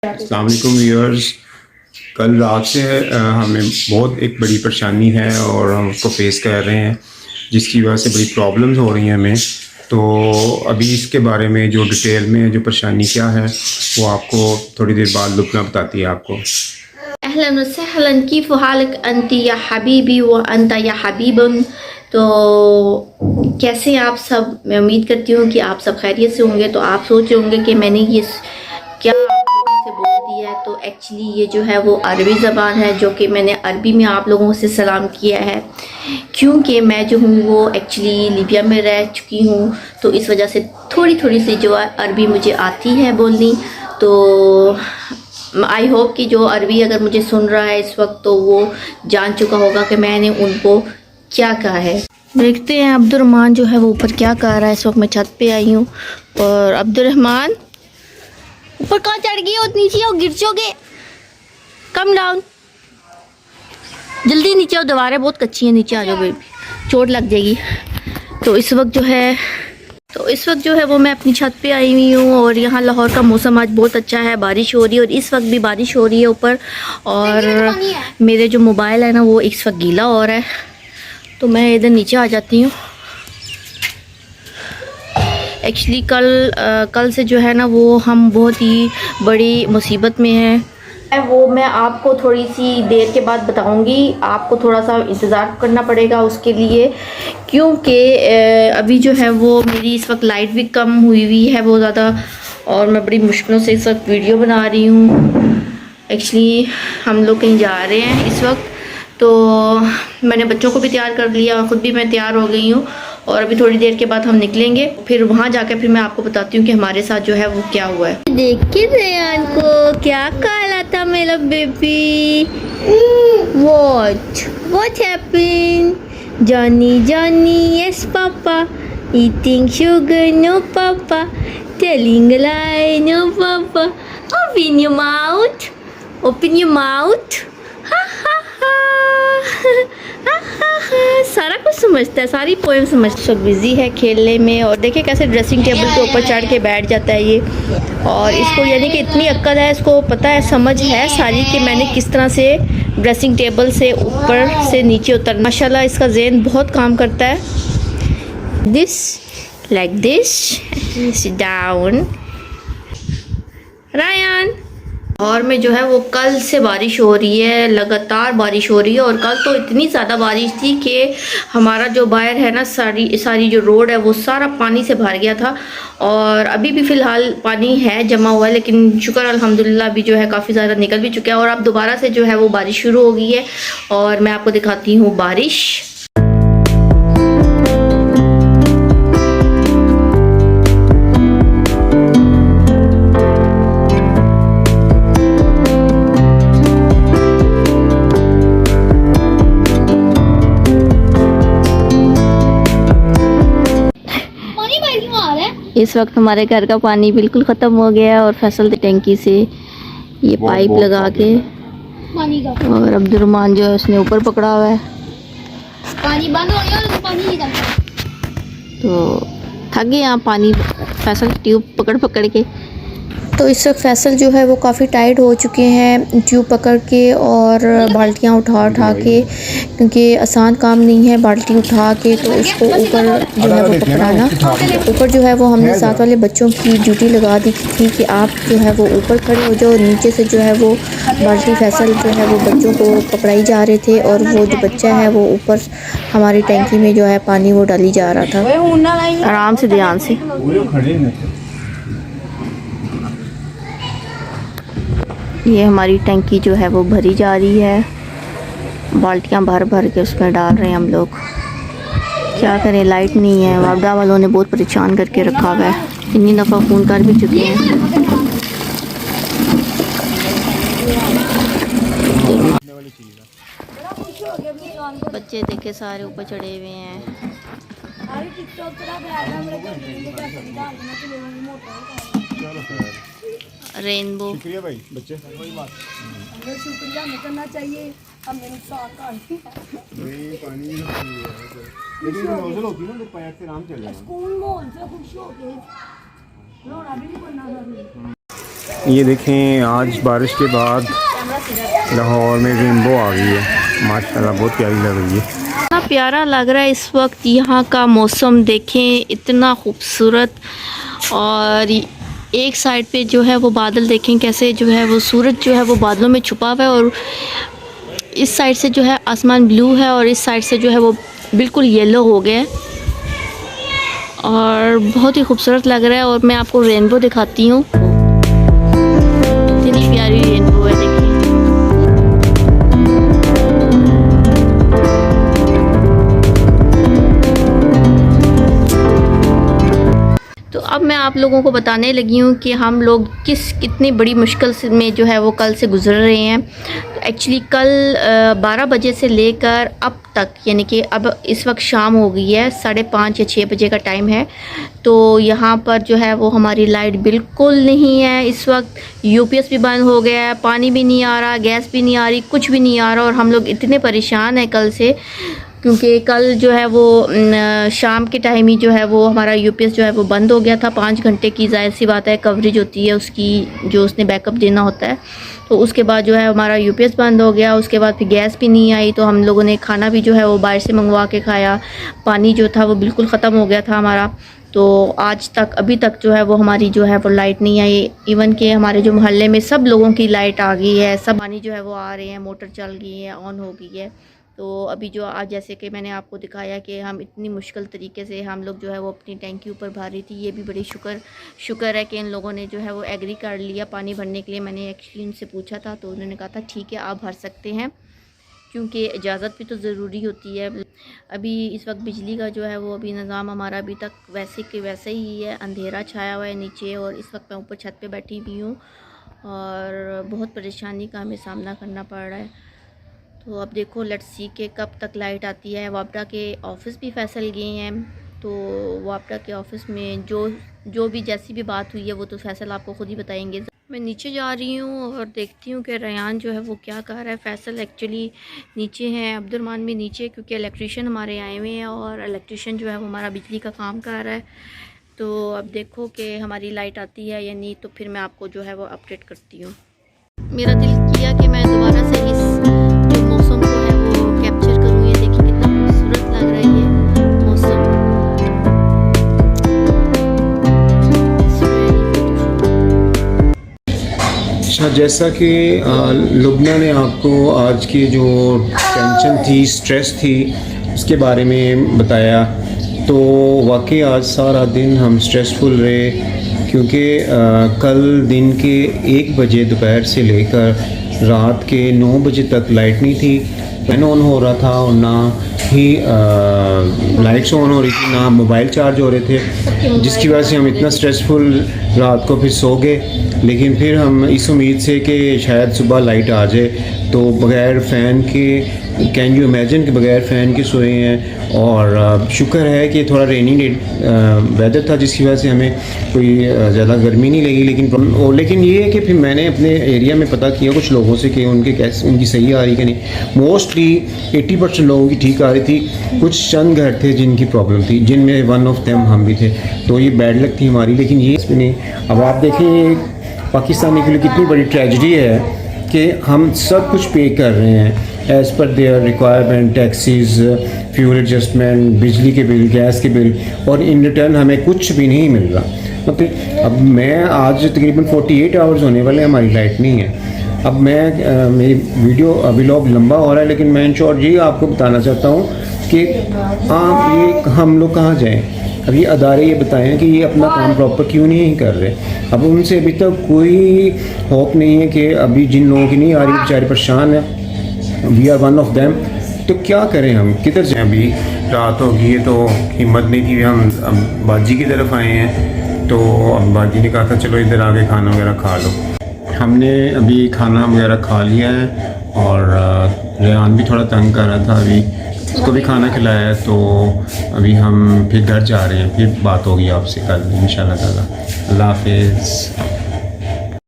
अस्सलाम वालेकुम व्यूअर्स। कल रात से हमें बहुत एक बड़ी परेशानी है और हम उसको फेस कर रहे हैं, जिसकी वजह से बड़ी प्रॉब्लम्स हो रही हैं हमें। तो अभी इसके बारे में जो डिटेल में जो परेशानी क्या है वो आपको थोड़ी देर बाद लुबना बताती है आपको। अहलन व सहलन कीफ़ हालक अंती या हबीबी व अंता या हबीबन। तो कैसे हैं आप सब? मैं उम्मीद करती हूँ कि आप सब खैरियत से होंगे। तो आप सोच रहे होंगे कि मैंने ये क्या आप लोगों से बोल दिया है। तो एक्चुअली ये जो है वो अरबी ज़बान है, जो कि मैंने अरबी में आप लोगों से सलाम किया है, क्योंकि मैं जो हूँ वो एक्चुअली लीबिया में रह चुकी हूँ। तो इस वजह से थोड़ी थोड़ी सी जो है अरबी मुझे आती है बोलनी। तो आई होप कि जो अरबी अगर मुझे सुन रहा है इस वक्त, तो वो जान चुका होगा कि मैंने उनको क्या कहा है। देखते हैं अब्दुर्रहमान जो है वो ऊपर क्या कर रहा है। इस वक्त मैं छत पे आई हूँ। और अब्दुर्रहमान ऊपर कहाँ चढ़ गई हो? नीचे आओ, गिर जाओगे। कम डाउन, जल्दी नीचे आओ, दीवारें बहुत कच्ची हैं, नीचे आ जाओ बेबी, चोट लग जाएगी। तो इस वक्त जो है वो मैं अपनी छत पे आई हुई हूँ। और यहाँ लाहौर का मौसम आज बहुत अच्छा है, बारिश हो रही है और इस वक्त भी बारिश हो रही है ऊपर। और मेरे जो मोबाइल है ना वो इस वक्त गीला हो रहा है। तो मैं इधर नीचे आ जाती हूँ। एक्चुअली कल से जो है ना वो हम बहुत ही बड़ी मुसीबत में हैं। वो मैं आपको थोड़ी सी देर के बाद बताऊंगी। आपको थोड़ा सा इंतज़ार करना पड़ेगा उसके लिए, क्योंकि अभी जो है वो मेरी इस वक्त लाइट भी कम हुई है बहुत ज़्यादा, और मैं बड़ी मुश्किलों से इस वक्त वीडियो बना रही हूँ। एक्चुअली हम लोग कहीं जा रहे हैं इस वक्त, तो मैंने बच्चों को भी तैयार कर लिया और ख़ुद भी मैं तैयार हो गई हूँ। और अभी थोड़ी देर के बाद हम निकलेंगे, फिर वहाँ जाकर फिर मैं आपको बताती हूँ कि हमारे साथ जो है वो क्या हुआ है। देखिए रेयान को क्या काला था मेरा baby. What happened? Johnny, yes papa, eating sugar, no papa, telling a lie, no papa. Open your mouth, ha ha ha, ha ha ha। सारा कुछ समझता है, सारी पोएम समझता है। बिजी है खेलने में, और देखिए कैसे ड्रेसिंग टेबल के ऊपर चढ़ के बैठ जाता है ये। और इसको यानी कि इतनी अक्ल है, इसको पता है, समझ है सारी कि मैंने किस तरह से ड्रेसिंग टेबल से ऊपर से नीचे उतरना। माशाल्लाह इसका ज़हन बहुत काम करता है। This like this, sit down Ryan. और में जो है वो कल से बारिश हो रही है, लगातार बारिश हो रही है। और कल तो इतनी ज़्यादा बारिश थी कि हमारा जो बाहर है ना, सारी जो रोड है वो सारा पानी से भर गया था। और अभी भी फ़िलहाल पानी है जमा हुआ है, लेकिन शुक्र अल्हम्दुलिल्लाह अभी जो है काफ़ी ज़्यादा निकल भी चुका है। और अब दोबारा से जो है वो बारिश शुरू हो गई है, और मैं आपको दिखाती हूँ बारिश। इस वक्त हमारे घर का पानी बिल्कुल ख़त्म हो गया है, और फैसल टैंकी से ये पाइप लगा के पानी का, और अब्दुर्रहमान जो है उसने ऊपर पकड़ा हुआ है। पानी बंद हो गया और पानी नहीं जाता, तो थक गए यहाँ पानी फैसल ट्यूब पकड़ पकड़ के। तो इस वक्त फैसल जो है वो काफ़ी टाइट हो चुके हैं ट्यूब पकड़ के और बाल्टियाँ उठा के, क्योंकि आसान काम नहीं है बाल्टी उठा के तो उसको ऊपर जो है वो पकड़ाना। ऊपर जो है वो हमने साथ वाले बच्चों की ड्यूटी लगा दी थी कि आप जो है वो ऊपर खड़े हो जाओ, नीचे से जो है वो बाल्टी फैसल जो है वो बच्चों को पकड़ाई जा रहे थे, और वो जो बच्चा है वो ऊपर हमारी टैंकी में जो है पानी वो डाली जा रहा था। आराम से, ध्यान से। ये हमारी टंकी जो है वो भरी जा रही है, बाल्टियाँ भर भर के उसमें डाल रहे हैं हम लोग। क्या करें, लाइट नहीं है, वापडा वालों ने बहुत परेशान करके रखा हुआ है, इतनी दफ़ा फ़ोन कर भी चुके हैं। बच्चे देखे सारे ऊपर चढ़े हुए हैं। रेनबो, शुक्रिया भाई बच्चे, कोई बात नहीं, शुक्रिया हमें करना चाहिए, हमें नुकसान का नहीं पानी लेकिन नोजल होती है ना तो पैर से आराम चल जाएगा। स्कूल में से खुश हो के रोना भी नहीं बनना था। ये देखें आज बारिश के बाद लाहौर में रेनबो आ गई है, माशाल्लाह बहुत प्यारी लग रही है। इतना प्यारा लग रहा है इस वक्त यहाँ का मौसम, देखें इतना खूबसूरत। और एक साइड पे जो है वो बादल देखें कैसे जो है वो सूरज जो है वो बादलों में छुपा हुआ है, और इस साइड से जो है आसमान ब्लू है और इस साइड से जो है वो बिल्कुल येलो हो गया है और बहुत ही खूबसूरत लग रहा है। और मैं आपको रेनबो दिखाती हूँ, इतनी प्यारी रेनबो है देखिए। तो अब मैं आप लोगों को बताने लगी हूँ कि हम लोग कितनी बड़ी मुश्किल से में जो है वो कल से गुजर रहे हैं। तो एक्चुअली कल 12 बजे से लेकर अब तक, यानी कि अब इस वक्त शाम हो गई है, 5:30 या 6 बजे का टाइम है। तो यहाँ पर जो है वो हमारी लाइट बिल्कुल नहीं है इस वक्त। यूपीएस भी बंद हो गया है, पानी भी नहीं आ रहा, गैस भी नहीं आ रही, कुछ भी नहीं आ रहा। और हम लोग इतने परेशान हैं कल से, क्योंकि कल जो है वो शाम के टाइम ही जो है वो हमारा यूपीएस जो है वो बंद हो गया था। 5 घंटे की ज़ाहिर सी बात है कवरेज होती है उसकी, जो उसने बैकअप देना होता है। तो उसके बाद जो है हमारा यूपीएस बंद हो गया, उसके बाद फिर गैस भी नहीं आई। तो हम लोगों ने खाना भी जो है वो बाहर से मंगवा के खाया। पानी जो था वो बिल्कुल ख़त्म हो गया था हमारा। तो आज तक अभी तक जो है वो हमारी जो है वो लाइट नहीं आई। इवन के हमारे जो मोहल्ले में सब लोगों की लाइट आ गई है, सब पानी जो है वो आ रहे हैं, मोटर चल गई है, ऑन हो गई है। तो अभी जो आज जैसे कि मैंने आपको दिखाया कि हम इतनी मुश्किल तरीके से हम लोग जो है वो अपनी टैंकी ऊपर भर रही थी। ये भी बड़ी शुक्र है कि इन लोगों ने जो है वो एग्री कर लिया पानी भरने के लिए। मैंने एक्चुअली उनसे पूछा था तो उन्होंने कहा था ठीक है आप भर सकते हैं, क्योंकि इजाज़त भी तो ज़रूरी होती है। अभी इस वक्त बिजली का जो है वो अभी निज़ाम हमारा अभी तक वैसे के वैसे ही है, अंधेरा छाया हुआ है नीचे। और इस वक्त मैं ऊपर छत पे बैठी हुई हूँ और बहुत परेशानी का हमें सामना करना पड़ रहा है। तो अब देखो लेट्स सी के कब तक लाइट आती है। वापडा के ऑफ़िस भी फैसल गए हैं, तो वापडा के ऑफ़िस में जो भी जैसी भी बात हुई है वो तो फैसल आपको ख़ुद ही बताएंगे। मैं नीचे जा रही हूँ और देखती हूँ कि रेयान जो है वो क्या कर रहा है। फैसल एक्चुअली नीचे है, अब्दुलरहमान भी नीचे, क्योंकि इलेक्ट्रीशियन हमारे आए हुए हैं और इलेक्ट्रीशियन जो है वो हमारा बिजली का काम कर रहा है। तो अब देखो कि हमारी लाइट आती है या नहीं, तो फिर मैं आपको जो है वो अपडेट करती हूँ। मेरा दिल किया कि मैं दोबारा से इस जो मौसम को है वो कैप्चर करूँ। ये देखिए कितना खूबसूरत लग रहा है ये मौसम। अच्छा, जैसा कि लुबना ने आपको आज की जो टेंशन थी, स्ट्रेस थी, उसके बारे में बताया, तो वाकई आज सारा दिन हम स्ट्रेसफुल रहे, क्योंकि कल दिन के 1 बजे दोपहर से लेकर रात के 9 बजे तक लाइट नहीं थी। फैन ऑन हो रहा था और ना ही लाइट्स ऑन हो रही थी, ना मोबाइल चार्ज हो रहे थे, जिसकी वजह से हम इतना स्ट्रेसफुल रात को फिर सो गए। लेकिन फिर हम इस उम्मीद से कि शायद सुबह लाइट आ जाए, तो बग़ैर फ़ैन के, कैन यू इमेजिन कि बग़ैर फ़ैन के सोए हैं। और शुक्र है कि थोड़ा रेनी वेदर था, जिसकी वजह से हमें कोई ज़्यादा गर्मी नहीं लगी। लेकिन ये है कि फिर मैंने अपने एरिया में पता किया कुछ लोगों से कि उनकी सही आ रही कि नहीं। मोस्टली 80% लोगों की ठीक आ रही थी। कुछ चंद घर थे जिनकी प्रॉब्लम थी, जिनमें वन ऑफ देम हम भी थे। तो ये बैड लक थी हमारी, लेकिन ये इसमें नहीं। अब आप देखें पाकिस्तानी के लिए कितनी बड़ी ट्रेजेडी है कि हम सब कुछ पे कर रहे हैं as per their requirement, taxis, fuel adjustment, बिजली के बिल, गैस के बिल, और इन रिटर्न हमें कुछ भी नहीं मिल रहा। मतलब अब मैं आज तकरीबन 48 आवर्स होने वाले, हमारी लाइट नहीं है। अब मैं मेरी वीडियो व्लॉग लंबा हो रहा है, लेकिन मैं इन शॉर्ट ये आपको बताना चाहता हूँ कि ये हम लोग कहाँ जाएँ। अब ये अदारे ये बताएं कि ये अपना काम प्रॉपर क्यों नहीं कर रहे। अब उनसे अभी तक कोई होप नहीं है कि अभी जिन लोगों की नहीं आ रही बेचारे परेशान हैं, we are one of them. तो क्या करें, हम किधर जाएं। अभी रात हो गई है तो हिम्मत नहीं थी, हम अब बाजी की तरफ आए हैं। तो अब बाजी ने कहा था चलो इधर आके खाना वगैरह खा लो। हमने अभी खाना वगैरह खा लिया है और रेहान भी थोड़ा तंग कर रहा था, अभी उसको भी खाना खिलाया है। तो अभी हम फिर घर जा रहे हैं, फिर बात होगी आपसे कल इंशाल्लाह ताला। अल्लाह हाफिज़।